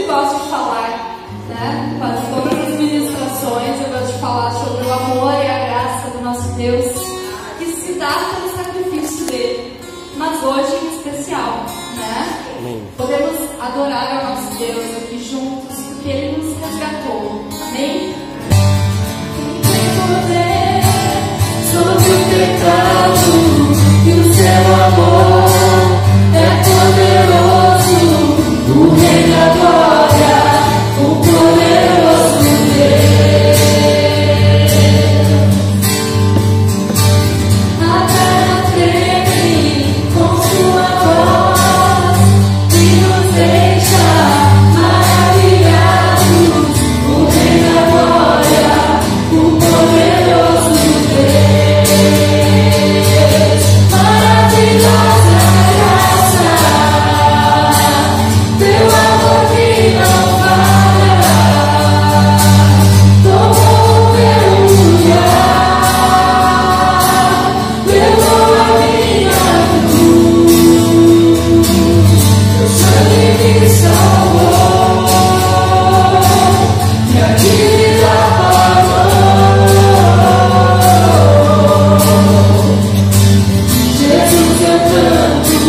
gosto de falar, né? Quase todas as ministrações eu gosto de falar sobre o amor e a graça do nosso Deus, que se dá pelo sacrifício dele. Mas hoje em especial, né? Amém. Podemos adorar ao nosso Deus aqui juntos, porque ele nos resgatou. Amém? Quem tem poder sobre o pecado e o seu amor é poderoso, o Rei da Glória, o poderoso Deus. A terra treme com sua voz e nos deixa maravilhados, o Rei da Glória, o poderoso Deus. Maravilhosa graça, teu amor que não falha, tomou meu lugar, levou a minha cruz, teu sangue me salvou, minha dívida pagou. Jesus, eu canto,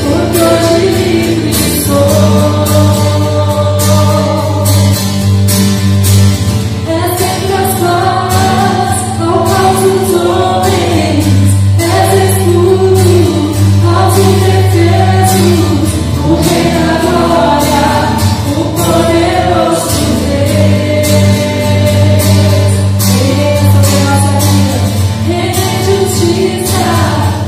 porque hoje livre sou. És sempre as paz ao caos dos homens, és escudo aos indefesos, o Rei da Glória, o poderoso Deus. Sobre a nossa vida, reina justiça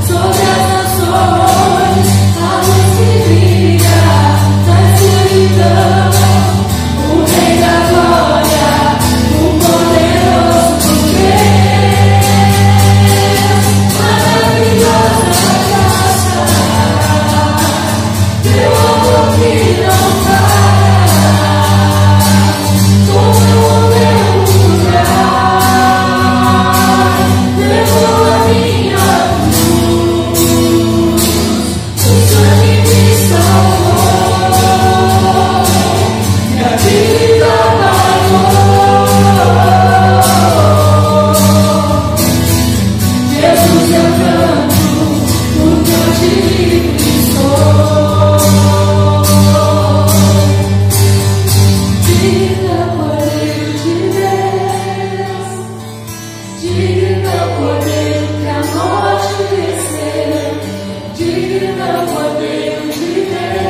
sobre as nações, a luz que brilha na escuridão, o Rei da Glória, o poderoso Deus. Maravilhosa graça, teu amor que não falha, tomou meu lugar, levou a minha cruz, o sangue me salvou, minha vida pagou. Jesus, eu canto, porque hoje livre sou. Digno Cordeiro de Deus, digno Cordeiro que a morte venceu, digno Cordeiro de Deus,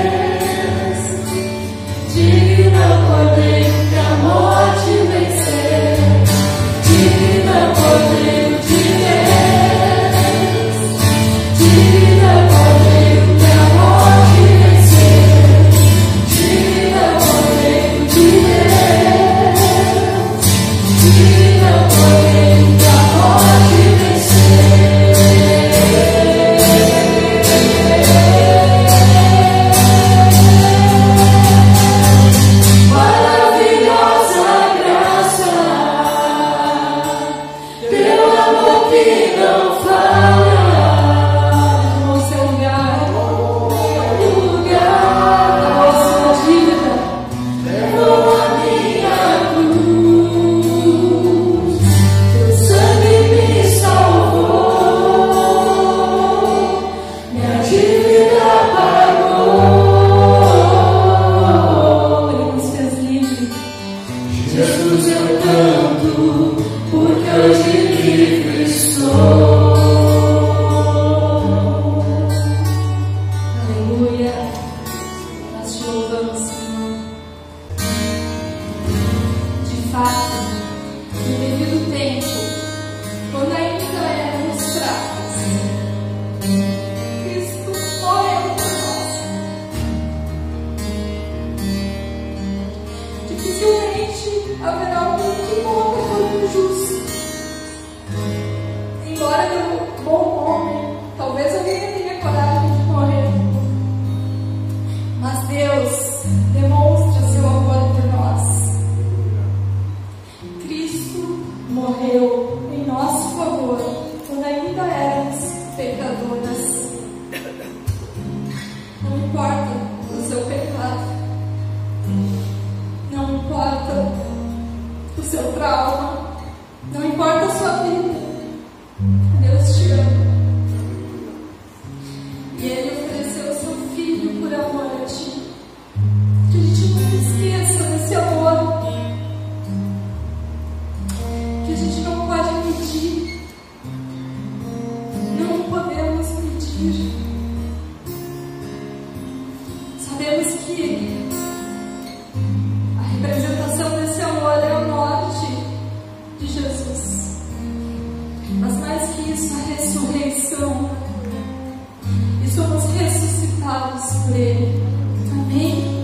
digno Cordeiro que a morte venceu, digno Cordeiro de Deus, digno Cordeiro que a morte venceu, digno Cordeiro de Deus, digno Cordeiro que a morte venceu. Maravilhosa graça, teu amor que não falha, levou seu lugar, levou sua dívida, levou a minha cruz, teu sangue me salvou, minha dívida pagou, ele nos fez livre. Jesus, eu canto, porque hoje livre sou. Aleluia, nós te louvamos, Senhor. De fato, no devido tempo, quando ainda éramos fracos, Cristo morreu por nós. Dificilmente haverá alguém que morra por um justo. Embora pelo bom homem, talvez alguém não tenha coragem de morrer. Mas Deus demonstra seu amor por nós. Cristo morreu em nosso favor quando ainda éramos pecadoras. Não importa o seu pecado, por Ele. Amém?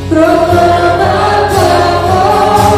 Proclama tua voz.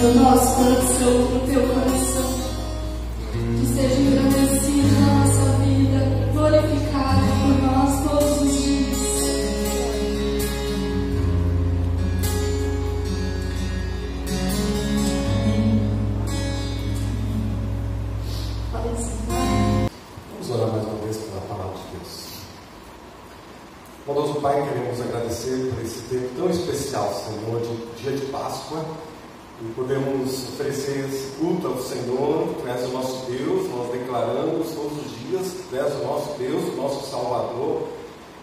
no nosso coração, no teu coração. Que seja engrandecido na nossa vida, glorificado por nós todos os dias. Podem sentar. Vamos orar mais uma vez pela palavra de Deus. Bondoso Pai, queremos agradecer por esse tempo tão especial, Senhor, de dia de Páscoa, e podemos oferecer esse culto ao Senhor. Tu és o nosso Deus, nós declaramos todos os dias que Tu és o nosso Deus, o nosso Salvador,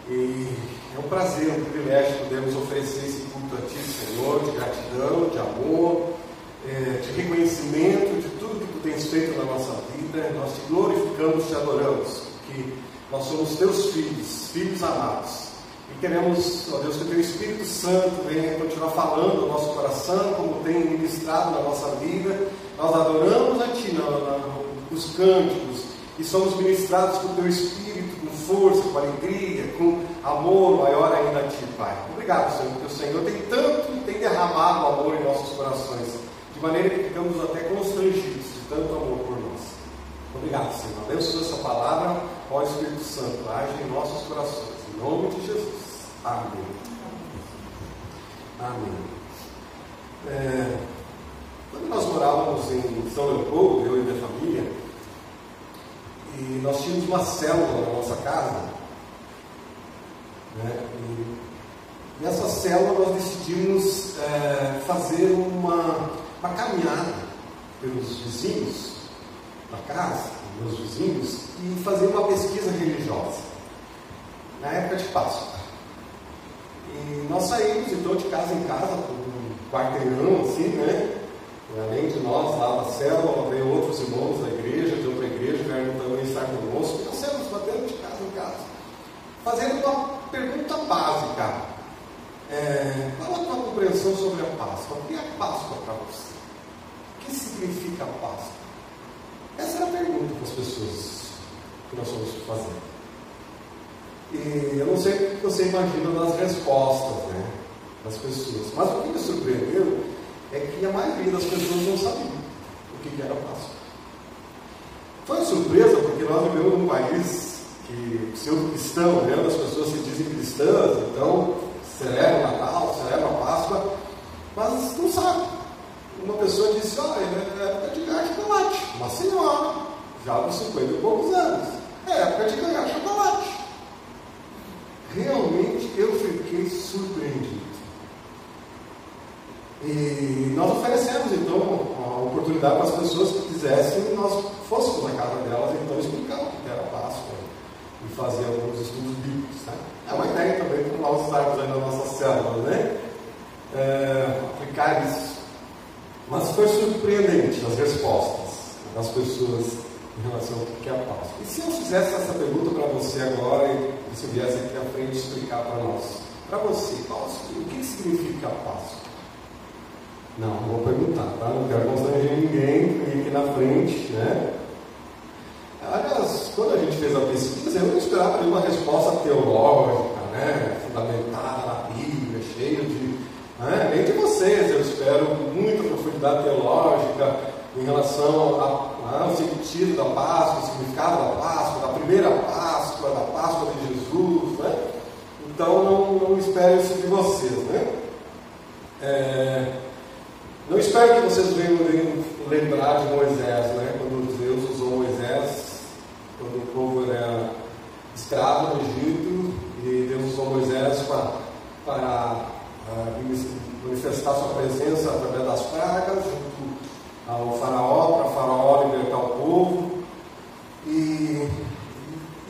e é um prazer, um privilégio podermos oferecer esse culto a Ti, Senhor, de gratidão, de amor, de reconhecimento de tudo que Tu tens feito na nossa vida. Nós Te glorificamos, Te adoramos, porque nós somos Teus filhos, filhos amados. E queremos, ó Deus, que o Teu Espírito Santo venha continuar falando no nosso coração, como tem ministrado na nossa vida. Nós adoramos a Ti nos cânticos e somos ministrados com o Teu Espírito, com força, com alegria, com amor maior ainda a Ti, Pai. Obrigado, Senhor, porque o Senhor tem derramado amor em nossos corações, de maneira que ficamos até constrangidos de tanto amor por nós. Obrigado, Senhor. Abençoa essa palavra, ó Espírito Santo, age em nossos corações. Em nome de Jesus. Amém. Amém. Quando nós morávamos em São Leopoldo, eu e minha família, e nós tínhamos uma célula na nossa casa, né? E essa célula nós decidimos fazer uma caminhada pelos vizinhos da casa, meus vizinhos, e fazer uma pesquisa religiosa na época de Páscoa. E nós saímos então de casa em casa, por um quarteirão assim, né? E além de nós lá na célula, veio outros irmãos da igreja, de outra igreja, vieram também estar conosco. E nós saímos batendo de casa em casa, fazendo uma pergunta básica. Qual a tua compreensão sobre a Páscoa? O que é a Páscoa para você? O que significa a Páscoa? Essa era a pergunta para as pessoas que nós fomos fazer. E eu não sei o que você imagina nas respostas, né, das pessoas, mas o que me surpreendeu é que a maioria das pessoas não sabia o que era a Páscoa. Foi uma surpresa, porque nós vivemos num país que, sendo cristão, né, as pessoas se dizem cristãs, então celebram o Natal, celebram a Páscoa, mas não sabe. Uma pessoa disse: olha, é época de ganhar chocolate. Uma senhora, já dos 50 e poucos anos, é época de ganhar chocolate. Realmente eu fiquei surpreendido. E nós oferecemos então a oportunidade para as pessoas que quisessem que nós fôssemos na casa delas, então explicar o que era a Páscoa e fazer alguns estudos bíblicos, né? É uma ideia também para nós estarmos aí na nossa célula, né? Aplicar isso. Mas foi surpreendente as respostas das pessoas em relação ao que é a Páscoa. E se eu fizesse essa pergunta para você agora, e você viesse aqui à frente explicar para nós, para você, o que significa a Páscoa? Não vou perguntar, tá? Não quero constranger ninguém aqui na frente, né? Aliás, quando a gente fez a pesquisa, eu não esperava uma resposta teológica, né? Fundamentada na Bíblia, cheia de... nem de vocês, eu espero muita profundidade teológica em relação ao sentido da Páscoa, o significado da Páscoa, da primeira Páscoa, da Páscoa de Jesus, né? Então não espero isso de vocês, né? Não espero que vocês venham lembrar de Moisés, né? Quando Deus usou Moisés, quando o povo era escravo no Egito, e Deus usou Moisés para manifestar sua presença através das pragas, junto ao faraó, para o faraó libertar o povo. E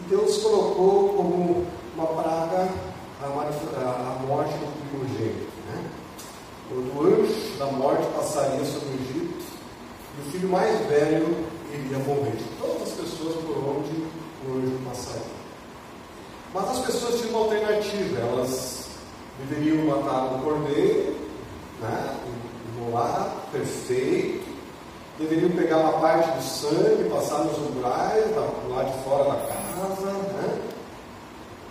Deus colocou como uma praga a morte do primogênito, né? O anjo da morte passaria sobre o Egito, e o filho mais velho iria morrer de todas as pessoas por onde o anjo passaria. Mas as pessoas tinham uma alternativa, elas deveriam matar um cordeiro, né, imolar, perfeito, deveriam pegar uma parte do sangue, passar nos umbrais, do lado de fora da casa, né,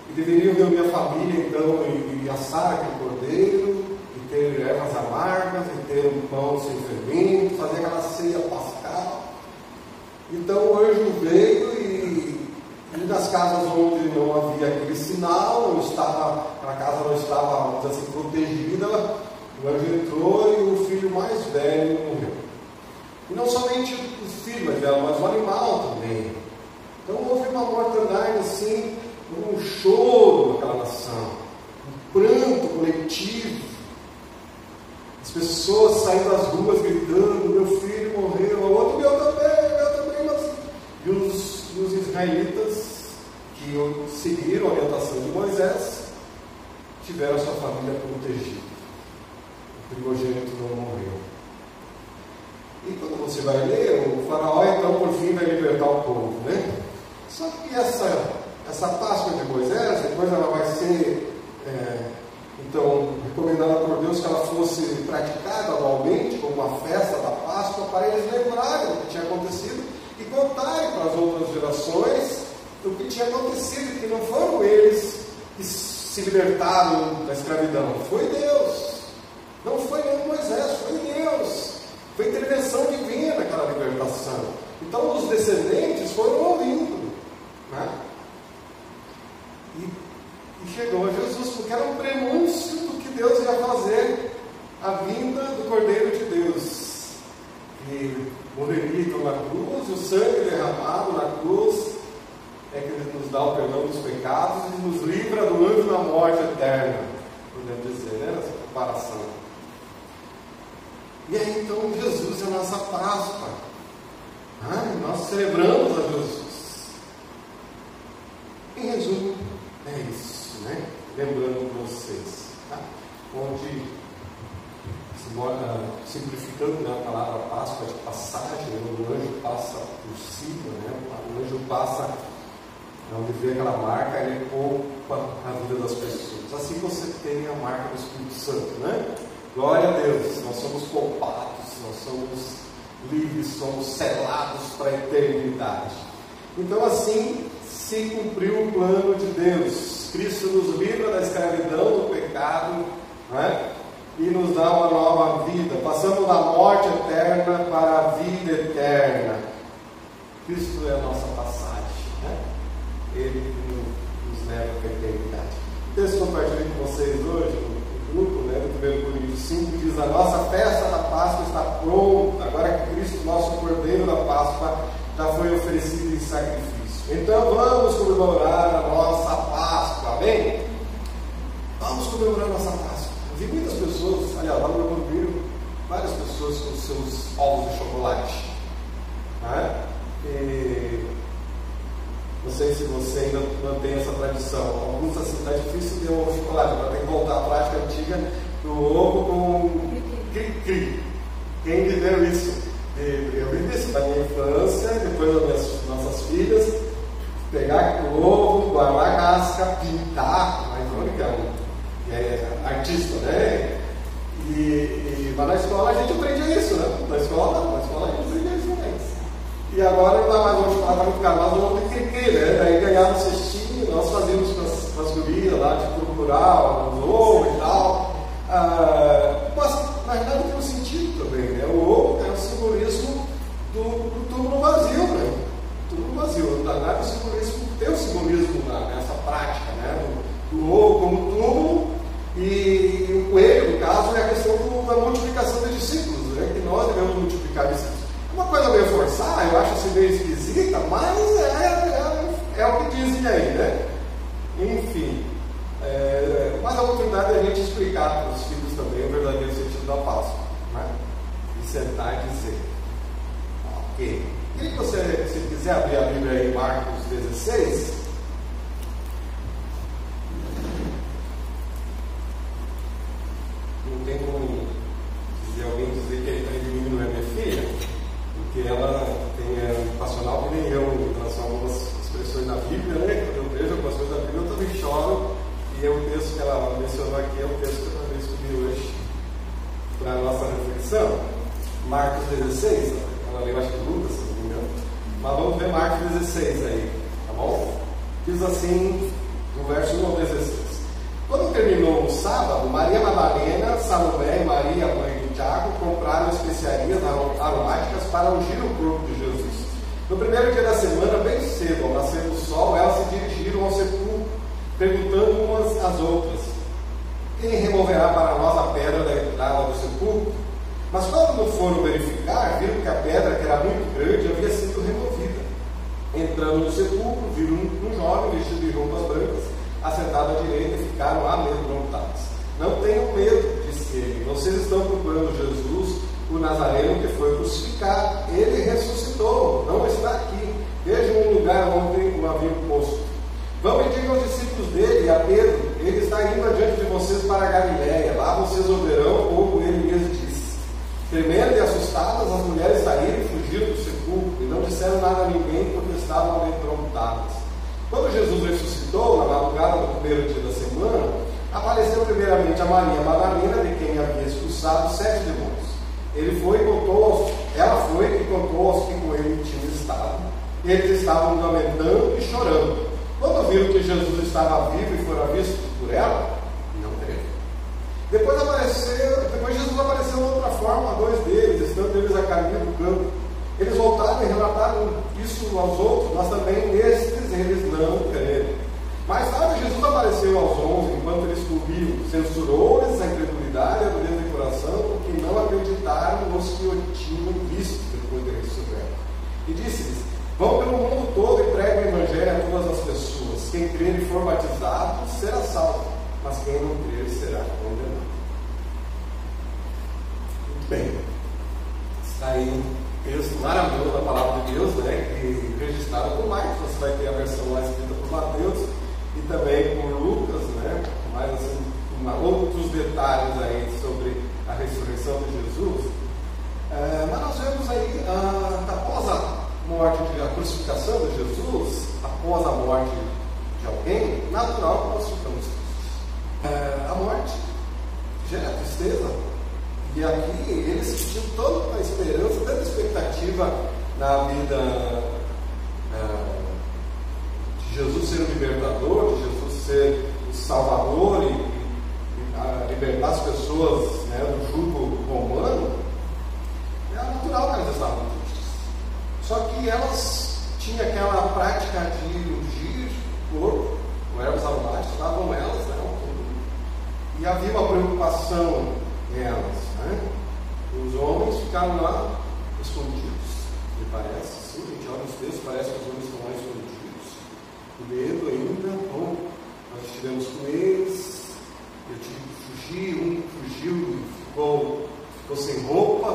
e deveriam reunir a família então e assar aquele cordeiro, e ter ervas amargas, e ter um pão sem fermento, fazer aquela ceia pascal. Então o anjo veio e nas casas onde não havia aquele sinal, a casa não estava, vamos dizer assim, protegida, o anjo entrou e o filho mais velho morreu. E não somente o filho mais velho, mas o animal também. Então houve uma mortandade assim, um choro naquela nação, um pranto coletivo, as pessoas saindo das ruas gritando: meu filho morreu, o outro: meu também, mas... E os israelitas que seguiram a orientação de Moisés tiveram a sua família protegida, o primogênito não morreu. E quando você vai ler, o faraó então por fim vai libertar o povo, né? Só que essa Páscoa de Moisés, depois ela vai ser então recomendada por Deus que ela fosse praticada anualmente como uma festa da Páscoa, para eles lembrarem do que tinha acontecido e contarem para as outras gerações do que tinha acontecido, que não foram eles que se libertaram da escravidão, foi Deus, não foi nem Moisés, foi Deus, foi intervenção divina naquela libertação. Então os descendentes foram ouvindo, né? E chegou a Jesus, porque era um prenúncio do que Deus ia fazer, a vinda do Cordeiro de Deus, que morreria então na cruz, o sangue derramado na cruz é que Ele nos dá o perdão dos pecados e nos livra do anjo da morte eterna, podemos dizer, né, nessa comparação. E aí então Jesus é a nossa Páscoa, nós celebramos a Jesus. Em resumo, é isso, né? Lembrando vocês, tá? Onde, simplificando, né, a palavra Páscoa de passagem, o anjo passa por cima, né? O anjo passa, onde vê aquela marca, ele poupa a vida das pessoas. Assim você tem a marca do Espírito Santo, né? Glória a Deus, nós somos poupados, nós somos livres, somos selados para a eternidade. Então assim se cumpriu o plano de Deus. Cristo nos livra da escravidão do pecado, né? E nos dá uma nova vida. Passamos da morte eterna para a vida eterna. Cristo é a nossa passagem, né? Ele nos leva para a eternidade. O texto que eu compartilhei com vocês hoje, no grupo, né, do 1 Coríntios 5, diz: a nossa festa da Páscoa está pronta, agora que Cristo, nosso Cordeiro da Páscoa, já foi oferecido em sacrifício. Então vamos comemorar a nossa Páscoa, amém? Vamos comemorar a nossa Páscoa. Eu vi muitas pessoas, aliás, lá no meu convívio, várias pessoas com seus ovos de chocolate, né? E não sei se você ainda mantém essa tradição. Alguns assim está difícil ter ovo de chocolate, para ter que voltar à prática antiga do ovo com cri-cri. Quem viveu isso? Eu vivi isso na minha infância, depois das nossas filhas, pegar o ovo, guardar a casca, pintar, a Ivônica é artista, né? Mas na escola a gente aprendia isso, né? Na escola a gente aprendia isso também. E agora não dá mais ovo de chocolate para ficar, mas o ovo de cri-cri, né? Daí ganhava um cestinho, nós fazíamos com as gurias lá de procurar os ovos e tal. Mas na verdade tem um sentido também, né? O ovo é um simbolismo do túmulo vazio, né? O túmulo vazio. Na verdade o simbolismo tem um simbolismo nessa prática, né? Do ovo como túmulo, e o coelho, no caso, é a questão da multiplicação dos discípulos, né? Que nós devemos multiplicar discípulos. É uma coisa meio forçada, eu acho assim meio esquisita, mas é o que dizem aí, né? Enfim. Mas a oportunidade é a gente explicar para os filhos também o verdadeiro sentido da Páscoa, né? E sentar e dizer: ok. E você, se quiser abrir a Bíblia aí, Marcos 16, não tem como alguém dizer que a Emily não é minha filha, porque ela tem passional que nem eu em relação a algumas expressões da Bíblia, né? Quando eu vejo algumas coisas da Bíblia, eu também choro. E o texto que ela mencionou aqui é o texto que eu também escolhi hoje para a nossa reflexão. Marcos 16, ela leu acho que Lucas, se não me engano. Mas vamos ver Marcos 16 aí, tá bom? Diz assim, no verso 1 ao 16: quando terminou o sábado, Maria Madalena, Salomé e Maria, mãe de Tiago, compraram especiarias aromáticas para ungir o corpo de Jesus. No primeiro dia da semana, bem cedo, ao nascer do sol, elas se dirigiram ao sepulcro, perguntando umas às outras: quem removerá para nós a pedra da entrada do sepulcro? Mas quando não foram verificar, viram que a pedra, que era muito grande, havia sido removida. Entrando no sepulcro, viram um jovem vestido de roupas brancas, assentado à direita, e ficaram amedrontados. Não tenham medo, disse ele. Vocês estão procurando Jesus, o Nazareno que foi crucificado. Ele ressuscitou, não está aqui. Vejam um lugar onde o haviam posto. Vão e digam aos discípulos dele e a Pedro: ele está indo adiante de vocês para a Galiléia. Lá vocês o verão, como ele lhes disse. Tremendo e assustadas, as mulheres saíram e fugiram do sepulcro e não disseram nada a ninguém, porque estavam amedrontadas. Quando Jesus ressuscitou, na madrugada do primeiro dia da semana, apareceu primeiramente a Maria Madalena, de quem havia expulsado 7 demônios. Ela foi e contou aos que com ele tinham estado. Eles estavam lamentando e chorando. Quando viram que Jesus estava vivo e fora visto por ela, não creram. Depois Jesus apareceu de outra forma a 2 deles, estando eles a caminho do campo. Eles voltaram e relataram isso aos outros, mas também nestes eles não creram. Mais tarde, Jesus apareceu aos 11, enquanto eles comiam, censurou-lhes a incredulidade e a dureza de coração, porque não acreditaram nos que o tinham visto depois de ressurreto. E disse-lhes: vão pelo mundo todo e pregam o evangelho a todas as pessoas. Quem crer e for batizado será salvo, mas quem não crer será condenado. Muito bem. Está aí um texto maravilhoso da palavra de Deus, que registrado por Marcos. Você vai ter a versão lá escrita por Mateus e também por Lucas, mais assim, outros detalhes aí sobre a ressurreição de Jesus. Mas nós vemos aí, após a morte, a crucificação de Jesus, após a morte de alguém, natural que nós ficamos tristes. A morte gera tristeza. E aqui eles tinham toda a esperança, tanta expectativa na vida de Jesus ser o libertador, de Jesus ser o salvador e libertar as pessoas do jugo romano. É natural que elas estavam tristes. Só que elas tinham aquela prática de ungir o corpo, com ervas aromáticas, estavam elas, e havia uma preocupação nelas. Os homens ficaram lá escondidos, me parece, sim, a gente olha os textos, parece que os homens estão lá escondidos, com medo ainda. Bom, nós estivemos com eles, eu tive que fugir, um fugiu e ficou sem roupa,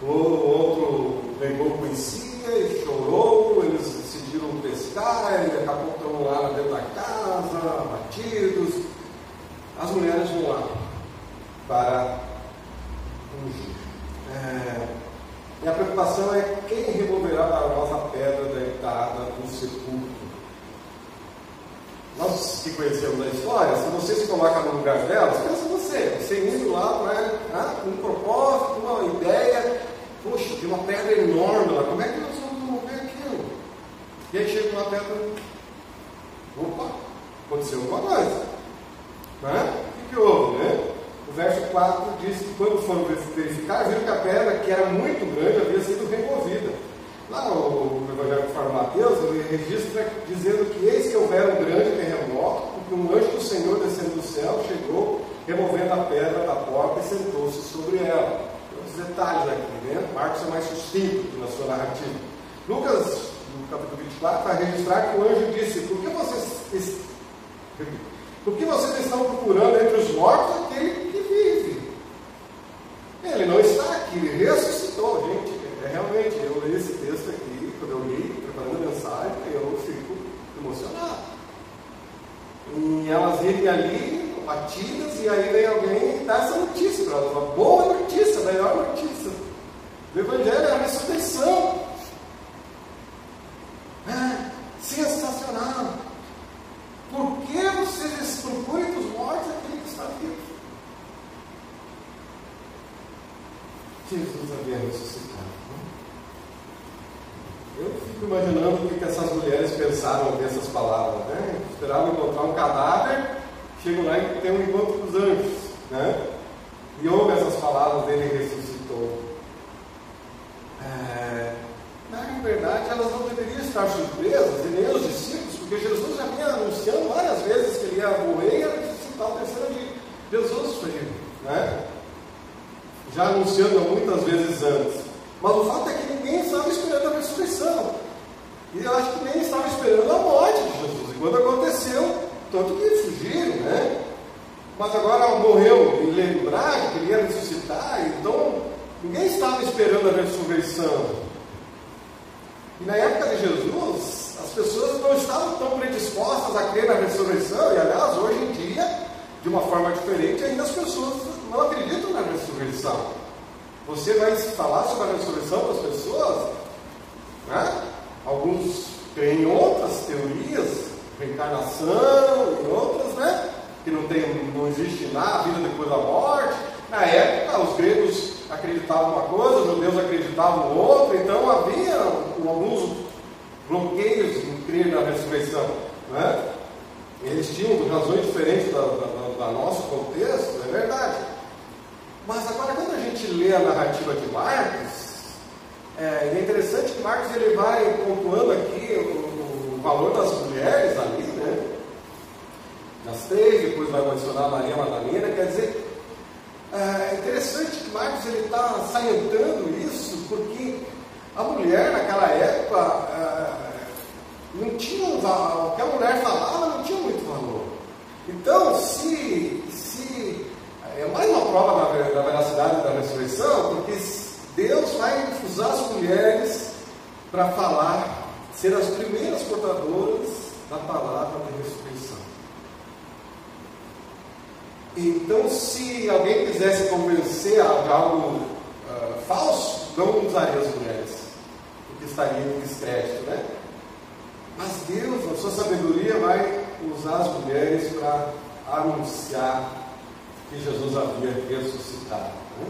o outro pegou, conhecia e chorou, eles decidiram pescar, e daqui a pouco estão lá dentro da casa, abatidos. As mulheres vão lá para ungir. Minha preocupação é quem removerá para nós a pedra da entrada do sepulcro. Nós que conhecemos a história, se você se coloca no lugar delas, pensa você indo lá com um propósito, uma ideia, poxa, tem uma pedra enorme lá, como é que nós vamos remover aquilo? E aí chega uma pedra, opa, aconteceu alguma coisa, o que houve, O verso 4 diz que quando foram verificar, viram que a pedra, que era muito grande, havia sido removida. Lá no Evangelho conforme Mateus, ele registra dizendo que eis que houvera um grande terremoto, porque um anjo do Senhor descendo do céu chegou, removendo a pedra da porta e sentou-se sobre ela. Tem uns detalhes aqui, Marcos é mais sucinto na sua narrativa. Lucas, no capítulo 24, vai registrar que o anjo disse: por que vocês estão procurando entre os mortos aquele que vive? Ele não está aqui, ele ressuscitou, gente. Realmente, eu leio esse texto aqui, quando eu li, preparando a mensagem, eu fico emocionado. E elas vivem ali, batidas, e aí vem alguém e dá essa notícia para elas, uma boa notícia, a melhor notícia. O Evangelho é a ressurreição. Sensacional. Por que vocês procuram entre os mortos aquele que está vivo? Jesus havia ressuscitado. Eu fico imaginando o que essas mulheres pensaram dessas palavras. Esperavam encontrar um cadáver chegam lá e tem um encontro com os anjos, né? E ouvem essas palavras dele ressuscitou. Na verdade, elas não deveriam estar surpresas, e nem os discípulos, porque Jesus já vinha anunciando várias vezes que ele ia morrer e ia ressuscitar o terceiro dia. Jesus foi, né? Já anunciando muitas vezes antes. Mas o fato é que ninguém estava esperando a ressurreição. E eu acho que nem estava esperando a morte de Jesus. E quando aconteceu, tanto que fugiram, né? Mas agora morreu e lembrar que ele ia ressuscitar, então ninguém estava esperando a ressurreição. E na época de Jesus, as pessoas não estavam tão predispostas a crer na ressurreição, e aliás, hoje em dia, de uma forma diferente, ainda as pessoas não acreditam na ressurreição. Você vai falar sobre a ressurreição para as pessoas, né? Alguns creem em outras teorias, reencarnação e outras, né? Que não existe nada, vida depois da morte. Na época, os gregos acreditavam uma coisa, os judeus acreditavam outra, então havia alguns bloqueios em crer na ressurreição, né? Eles tinham razões diferentes do nosso contexto, é verdade. Mas agora, quando a gente lê a narrativa de Marcos, é interessante que Marcos ele vai pontuando aqui o valor das mulheres ali, né? Das 3, depois vai mencionar Maria Madalena, quer dizer, é interessante que Marcos está salientando isso, porque a mulher naquela época não tinha, o que a mulher falava não tinha muito valor. Então, é mais uma prova da veracidade da ressurreição, porque Deus vai usar as mulheres para falar, ser as primeiras portadoras da palavra da ressurreição. Então, se alguém quisesse convencer de algo falso, não usaria as mulheres, porque estaria em descrédito, né? Mas Deus, na sua sabedoria, vai usar as mulheres para anunciar que Jesus havia ressuscitado, né?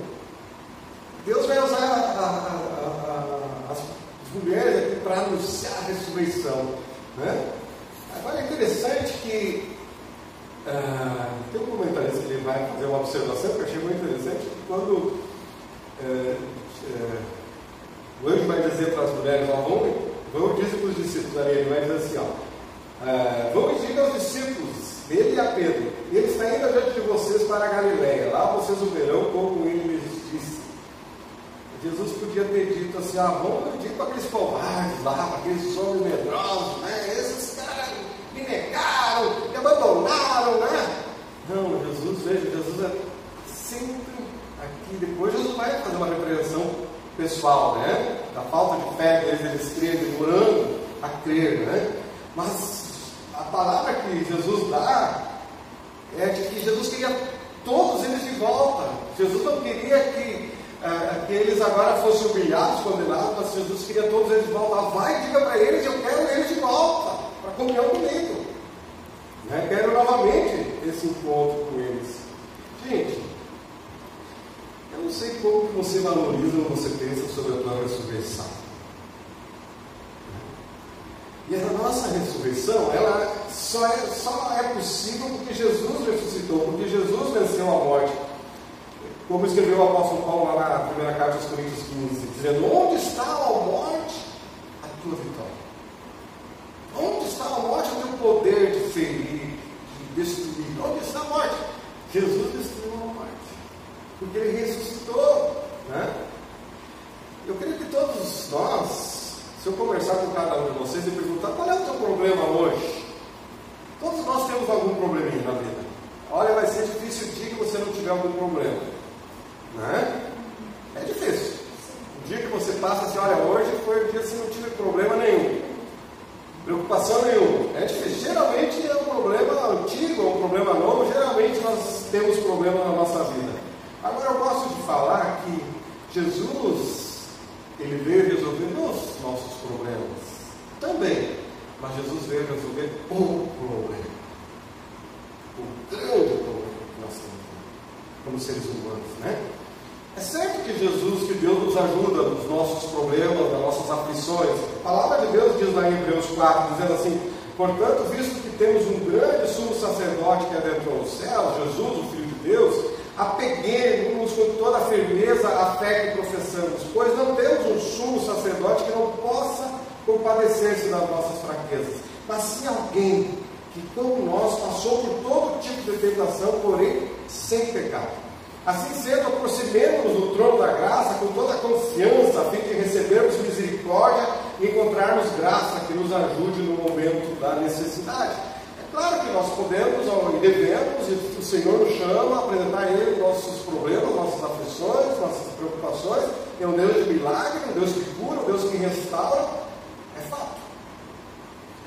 Deus vai usar as mulheres aqui para anunciar a ressurreição, né? Agora é interessante que tem um comentarista que ele vai fazer uma observação que eu achei muito interessante, que quando o anjo vai dizer para as mulheres, vão dizer para os discípulos ali, ele vai dizer assim, vão e diga aos discípulos, ele e a Pedro, ele está indo adiante de vocês para a Galileia, lá vocês o verão como ele lhes disse. Jesus podia ter dito assim, vamos pedir para aqueles covardes lá, para aqueles homens medrosos, né? Esses caras me negaram, me abandonaram, né? Não, Jesus é sempre aqui. Depois Jesus vai fazer uma repreensão pessoal, né? Da falta de fé deles crerem, demorando a crer, né? Mas a palavra que Jesus dá é de que Jesus queria todos eles de volta. Jesus não queria que eles agora fossem humilhados, condenados, mas Jesus queria todos eles de volta. Vai, diga para eles, eu quero eles de volta, para comunhão comigo. Quero novamente esse encontro com eles. Gente, eu não sei como que você valoriza ou você pensa sobre a tua ressurreição. E a nossa ressurreição, ela só é possível porque Jesus ressuscitou, porque Jesus venceu a morte. Como escreveu o apóstolo Paulo lá na primeira carta aos Coríntios 15, dizendo, onde está a morte? A tua vitória. Onde está a morte? O teu poder de ferir, de destruir. Onde está a morte? Jesus destruiu a morte, porque Ele ressuscitou, né? Eu creio que todos nós, se eu conversar com cada um de vocês e perguntar, qual é o teu problema hoje? Todos nós temos algum probleminha na vida. Olha, vai ser difícil o dia que você não tiver algum problema, né? É difícil. O dia que você passa assim, olha, hoje foi o dia que você não tive problema nenhum, preocupação nenhuma. É difícil. Geralmente é um problema antigo, é um problema novo. Geralmente nós temos problema na nossa vida. Agora eu gosto de falar que Jesus, Ele veio resolver os nossos problemas também, mas Jesus veio resolver o problema, o grande problema que nós temos como seres humanos, né? É certo que Jesus, que Deus nos ajuda nos nossos problemas, nas nossas aflições. A palavra de Deus diz lá em Hebreus 4, dizendo assim, Portanto, visto que temos um grande sumo sacerdote que adentrou os céus, Jesus, o Filho de Deus, apeguemos com toda a firmeza a fé que professamos, pois não temos um sumo sacerdote que não possa compadecer-se das nossas fraquezas, mas sim alguém que, como nós, passou por todo tipo de tentação, porém sem pecado. Assim sendo, aproximemo-nos do trono da graça com toda a confiança, a fim de recebermos misericórdia e encontrarmos graça que nos ajude no momento da necessidade. É claro que nós podemos e devemos, e o Senhor nos chama a apresentar a Ele nossos problemas, nossas aflições, nossas preocupações. É um Deus de milagre, um Deus que cura, um Deus que restaura. É fato.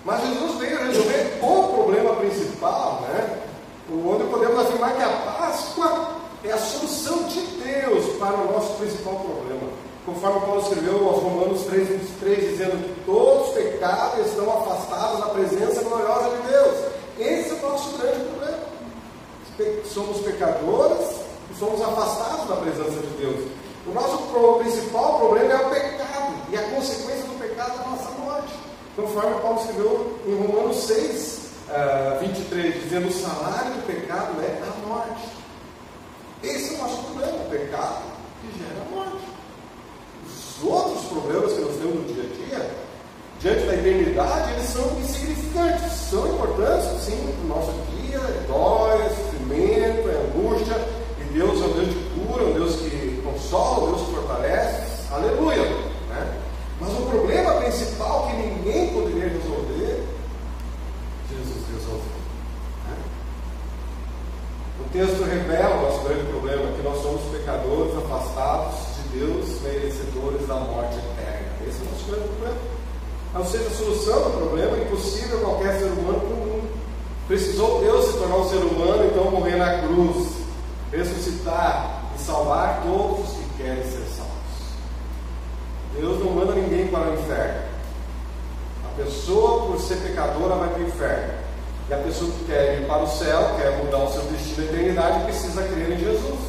Mas Jesus veio resolver o problema principal, né? Onde podemos afirmar que a Páscoa é a solução de Deus para o nosso principal problema. Conforme Paulo escreveu aos Romanos 3:23, dizendo que todos os pecados estão afastados da presença gloriosa de Deus. Esse é o nosso grande problema. Somos pecadores e somos afastados da presença de Deus. O nosso principal problema é o pecado, e a consequência do pecado é a nossa morte. Conforme Paulo escreveu em Romanos 6:23, dizendo: o salário do pecado é a morte. Esse é o nosso problema, o pecado que gera a morte. Os outros problemas que nós temos no dia a dia, diante da eternidade, eles são insignificantes. São importantes, sim, para o nosso dia, é dor, é sofrimento, é angústia, e Deus é um Deus de cura, um Deus que consola, um Deus que fortalece. Aleluia! Né? Mas o problema principal que ninguém poderia resolver, Jesus resolveu. O texto revela o nosso grande problema, que nós somos pecadores afastados de Deus, merecedores da morte eterna. Esse é o nosso grande problema. Ou seja, a solução do problema é impossível a qualquer ser humano para o mundo. Precisou Deus se tornar um ser humano, então morrer na cruz, ressuscitar e salvar todos os que querem ser salvos. Deus não manda ninguém para o inferno. A pessoa, por ser pecadora, vai para o inferno. E a pessoa que quer ir para o céu, quer mudar o seu destino da eternidade, precisa crer em Jesus.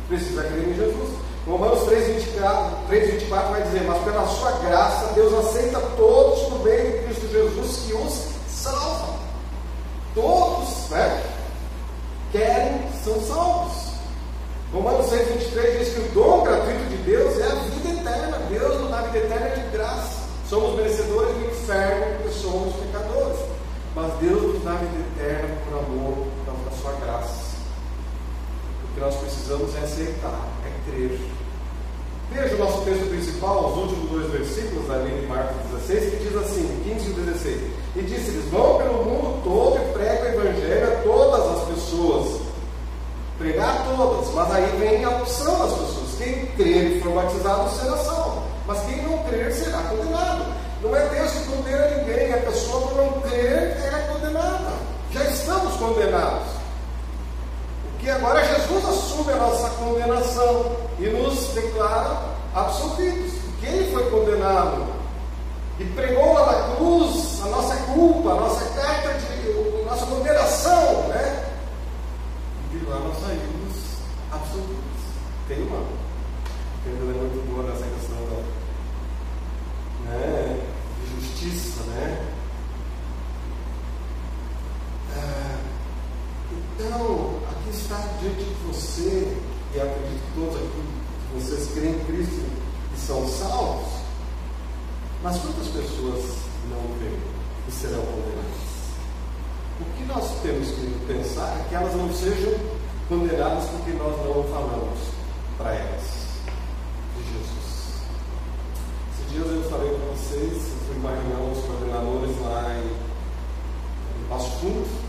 Precisa crer em Jesus. Romanos 3:24 vai dizer: mas pela sua graça, Deus aceita todos por meio de Cristo Jesus, que os salva. Todos, né? Querem, são salvos. Romanos 6:23 diz que o dom gratuito de Deus é a vida eterna. Deus nos dá a vida eterna de graça. Somos merecedores do inferno porque somos pecadores. Mas Deus nos dá a vida eterna por amor da sua graça. O que nós precisamos é aceitar, é crer. Veja o nosso texto principal, os últimos 2 versículos ali de Marcos 16, que diz assim, 15 e 16: e disse-lhes: vão pelo mundo todo e pregam o evangelho a todas as pessoas. Pregar a todas, mas aí vem a opção das pessoas. Quem crer e for batizado será salvo, mas quem não crer será condenado. Não é Deus que condena ninguém, a pessoa por não crer é condenada. Já estamos condenados. O que agora Jesus assume a nossa condenação e nos declara absolvidos. Porque Ele foi condenado e pregou lá na cruz a nossa culpa, a nossa carta de nossa condenação, né? E de lá nós saímos absolvidos. Tem uma pergunta muito boa nessa questão de justiça, né? Então, aqui está diante de você, e acredito que todos aqui, vocês creem em Cristo e são salvos, mas quantas pessoas não creem e serão condenadas? O que nós temos que pensar é que elas não sejam condenadas porque nós não falamos para elas de Jesus. Esses dias eu falei para vocês, eu fui imaginar os coordenadores lá em Passo Fundo,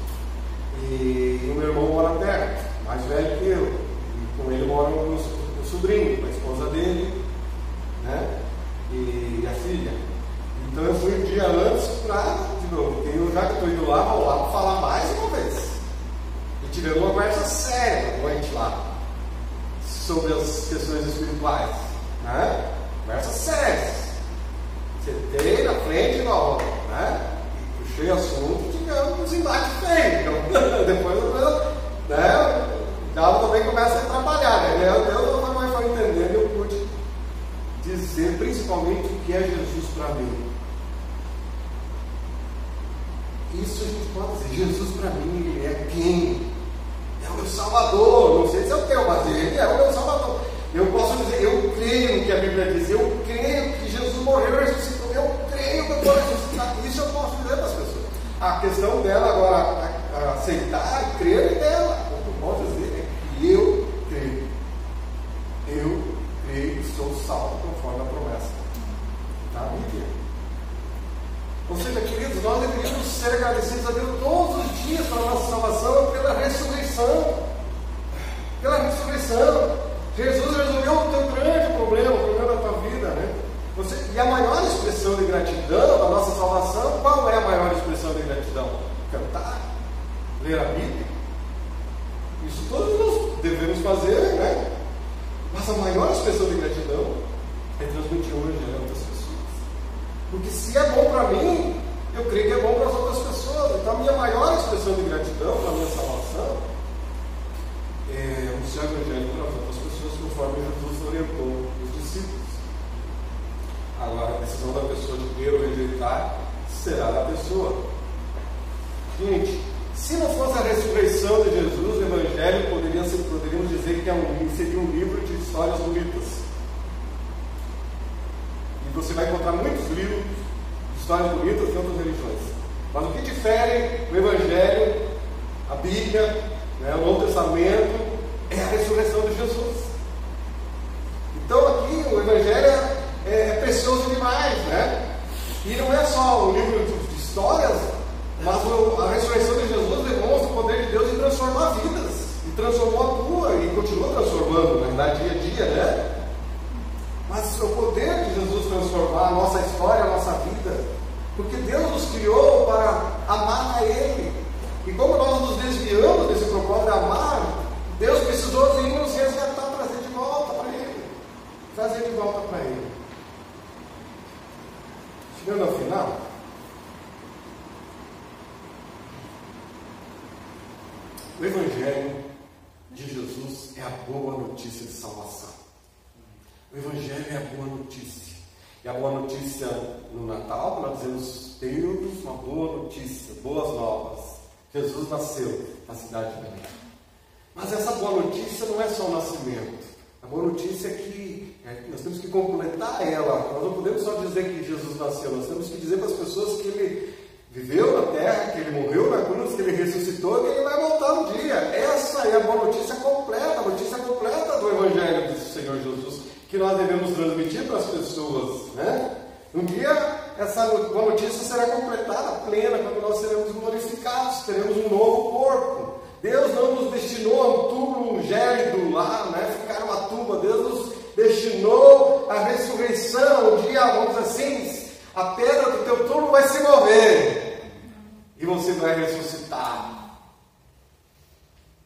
e o meu irmão mora perto, mais velho que eu, e com ele mora o meu sobrinho, a esposa dele, né? E a filha. Então eu fui um dia antes para, de novo, já que estou indo lá, vou lá para falar mais uma vez. E tivemos uma conversa séria à noite lá, sobre as questões espirituais, né? Conversas sérias. Sentei na frente igual, né? E puxei assunto, tivemos uns embates feios. Então, depois, né? O diabo também começa a trabalhar, né? Eu não vai entendendo, eu pude dizer principalmente o que é Jesus para mim. isso a gente pode dizer. Jesus para mim, Ele é quem? É o meu Salvador. Não sei se é o teu, mas Ele é o meu Salvador. Eu posso dizer, eu creio no que a Bíblia diz, eu creio que Jesus morreu e ressuscitou, eu creio que eu vou ressuscitar. Isso eu posso dizer para as pessoas. A questão dela agora, aceitar e crer é dela. O que eu posso dizer é que eu creio. Eu creio e sou salvo conforme a promessa da Bíblia. Ou seja, queridos, nós deveríamos ser agradecidos a Deus todos os dias pela nossa salvação, pela ressurreição. Pela ressurreição. Jesus resolveu o teu grande problema, o problema da tua vida, né? E a maior expressão de gratidão da nossa salvação, qual é a maior expressão de gratidão? Cantar, ler a Bíblia. Isso todos nós devemos fazer, né? Mas a maior expressão de gratidão é transmitir o Evangelho a outras pessoas. Porque se é bom para mim, eu creio que é bom para as outras pessoas. Então a minha maior expressão de gratidão para a minha salvação é anunciar o Evangelho para as outras pessoas, conforme Jesus orientou os discípulos. Agora, a decisão da pessoa de crer ou rejeitar será da pessoa. Gente, se não fosse a ressurreição de Jesus, o Evangelho poderíamos dizer que seria um livro de histórias bonitas. E você vai encontrar muitos livros de histórias bonitas de outras religiões. Mas o que difere o Evangelho, a Bíblia, o Novo Testamento, é a ressurreição de Jesus. Então aqui o Evangelho é precioso demais, né? E não é só um livro de histórias, mas a ressurreição de Jesus demonstra o poder de Deus em transformar vidas. E transformou a tua e continua transformando, na verdade, dia a dia, né? Mas o poder de Jesus transformar a nossa história, a nossa vida, porque Deus nos criou para amar a Ele. E como nós nos desviamos desse propósito de amar, Deus precisou vir nos resgatar, trazer de volta para Ele. Trazer de volta para Ele. Chegando ao final, o Evangelho de Jesus é a boa notícia de salvação. O Evangelho é a boa notícia. E a boa notícia no Natal, nós dizemos, temos uma boa notícia, boas novas. Jesus nasceu na cidade de Belém. Mas essa boa notícia não é só o nascimento. A boa notícia é que nós temos que completar ela. Nós não podemos só dizer que Jesus nasceu, nós temos que dizer para as pessoas que Ele viveu na terra, que Ele morreu na cruz, que Ele ressuscitou e que Ele vai voltar um dia. Essa é a boa notícia completa, a notícia completa do Evangelho do Senhor Jesus, que nós devemos transmitir para as pessoas, né? Um dia essa boa notícia será completada, plena, quando nós seremos glorificados, teremos um novo corpo. Deus não nos destinou a um túmulo gélido lá, né? Ficar numa tumba. Deus nos destinou à ressurreição. Um dia, vamos dizer assim, a pedra do teu túmulo vai se mover e você vai ressuscitar.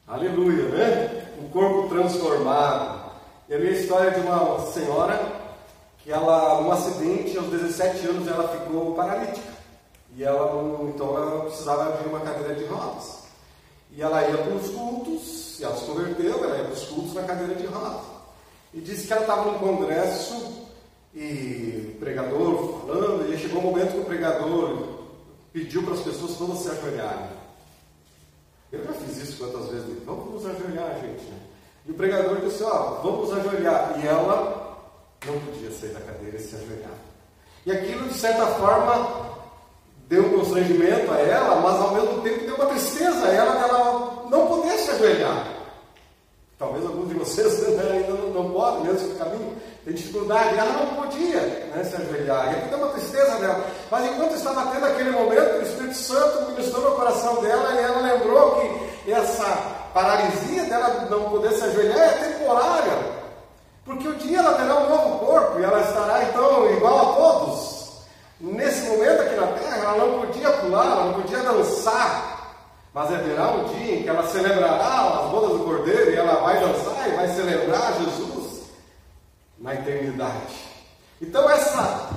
Aleluia, né? Um corpo transformado. E a minha história é de uma senhora que ela, num acidente, aos 17 anos, ela ficou paralítica. E então ela precisava de uma cadeira de rodas. E ela ia para os cultos, e ela se converteu, ela ia para os cultos na cadeira de rodas. E disse que ela estava num congresso, e o pregador falando, e chegou o momento que o pregador pediu para as pessoas todas se ajoelharem. Eu já fiz isso quantas vezes, vamos nos ajoelhar, gente, né? E o pregador disse, vamos nos ajoelhar. E ela não podia sair da cadeira e se ajoelhar. E aquilo, de certa forma, deu um constrangimento a ela, mas ao mesmo tempo deu uma tristeza a ela, que ela não poder se ajoelhar. Talvez alguns de vocês ainda não podem, mesmo no caminho, tem dificuldade. Ela não podia, né, se ajoelhar. E aquilo deu uma tristeza dela. Mas enquanto estava tendo aquele momento, o Espírito Santo ministrou no coração dela, e ela lembrou que essa paralisia dela não poder se ajoelhar é temporária. Porque um dia ela terá um novo corpo, e ela estará então igual a todos. Nesse momento aqui na terra, ela não podia pular, ela não podia dançar. Mas haverá um dia em que ela celebrará as bodas do Cordeiro, e ela vai dançar e vai celebrar Jesus na eternidade. Então essa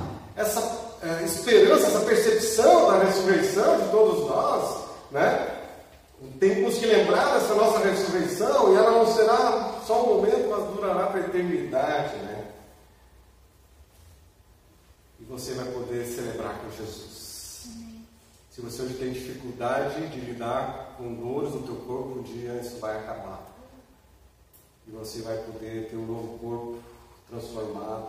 esperança, essa percepção da ressurreição de todos nós, né? Temos que lembrar dessa nossa ressurreição, e ela não será só um momento, mas durará para a eternidade, né? E você vai poder celebrar com Jesus. Se você hoje tem dificuldade de lidar com dores no teu corpo, um dia isso vai acabar. E você vai poder ter um novo corpo transformado.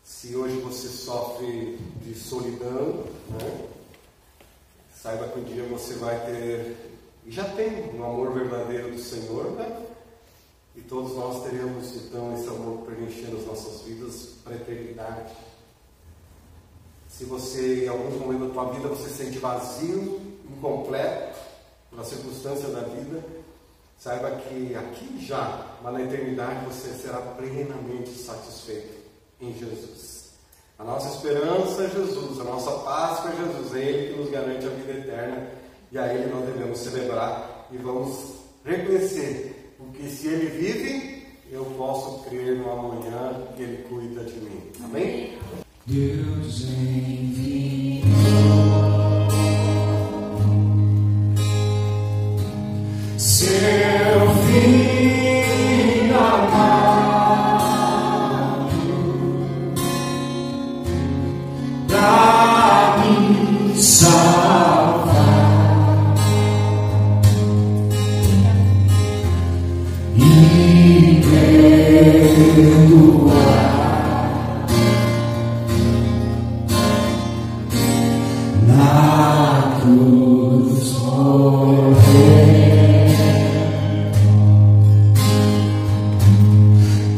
Se hoje você sofre de solidão, né? Saiba que um dia você vai ter, e já tem, um amor verdadeiro do Senhor, né? E todos nós teremos então esse amor preenchendo as nossas vidas para a eternidade. Se você, em algum momento da tua vida, você se sente vazio, incompleto, pela circunstância da vida, saiba que aqui já, mas na eternidade, você será plenamente satisfeito em Jesus. A nossa esperança é Jesus, a nossa Páscoa é Jesus, é Ele que nos garante a vida eterna, e a Ele nós devemos celebrar e vamos reconhecer, porque se Ele vive, eu posso crer no amanhã que Ele cuida de mim. Amém? Deus enviou seu Filho amado pra me salvar e perdoar. Na cruz morrer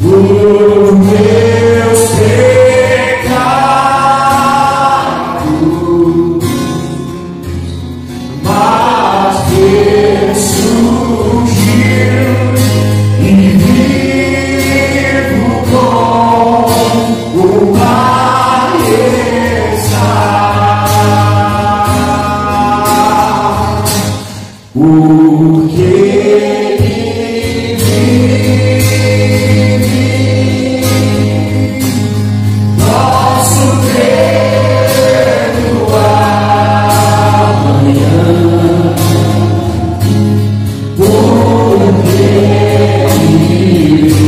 por meus pecados, mas ressurgiu e vivo com o Pai está. Porque Ele vive, posso crer no amanhã. Porque Ele vive,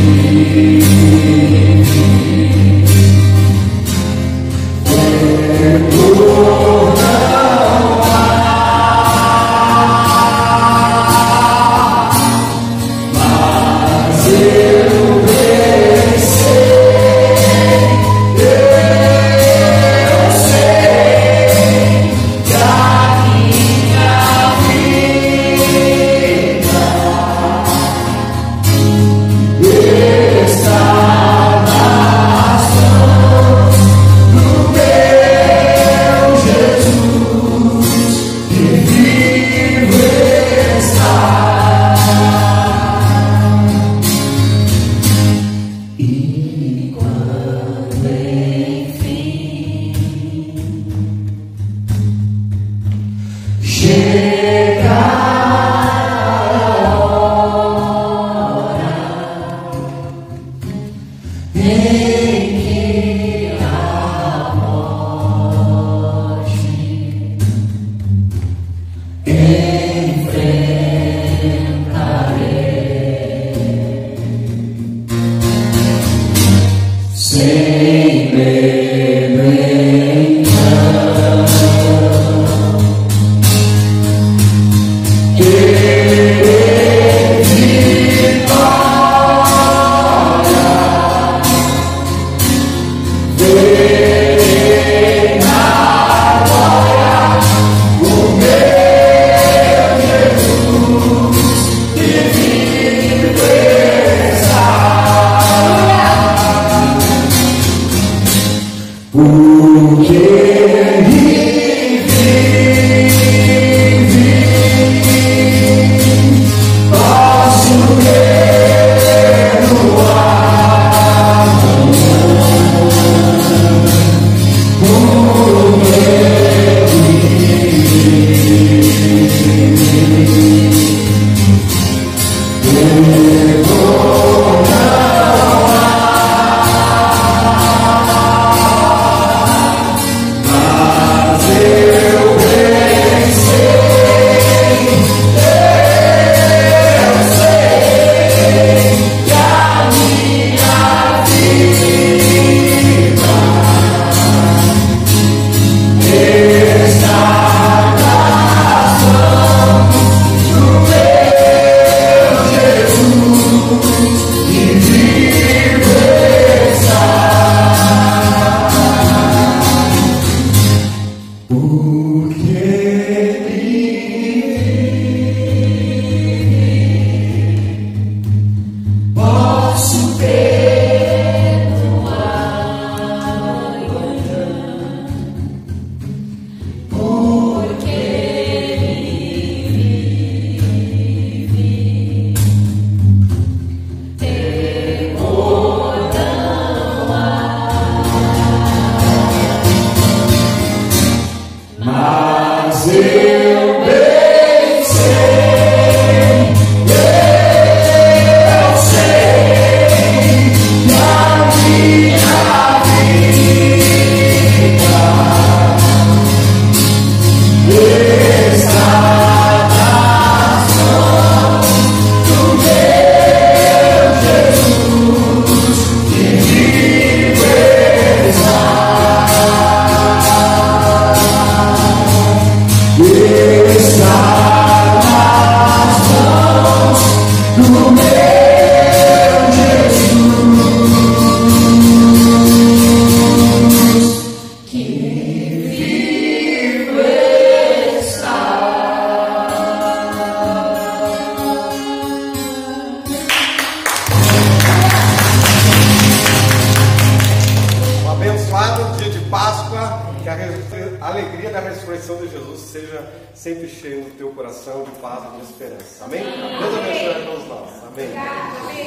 Páscoa, que a alegria da ressurreição de Jesus seja sempre cheia no teu coração de paz e de esperança. Amém? Deus abençoe a todos nós. Amém.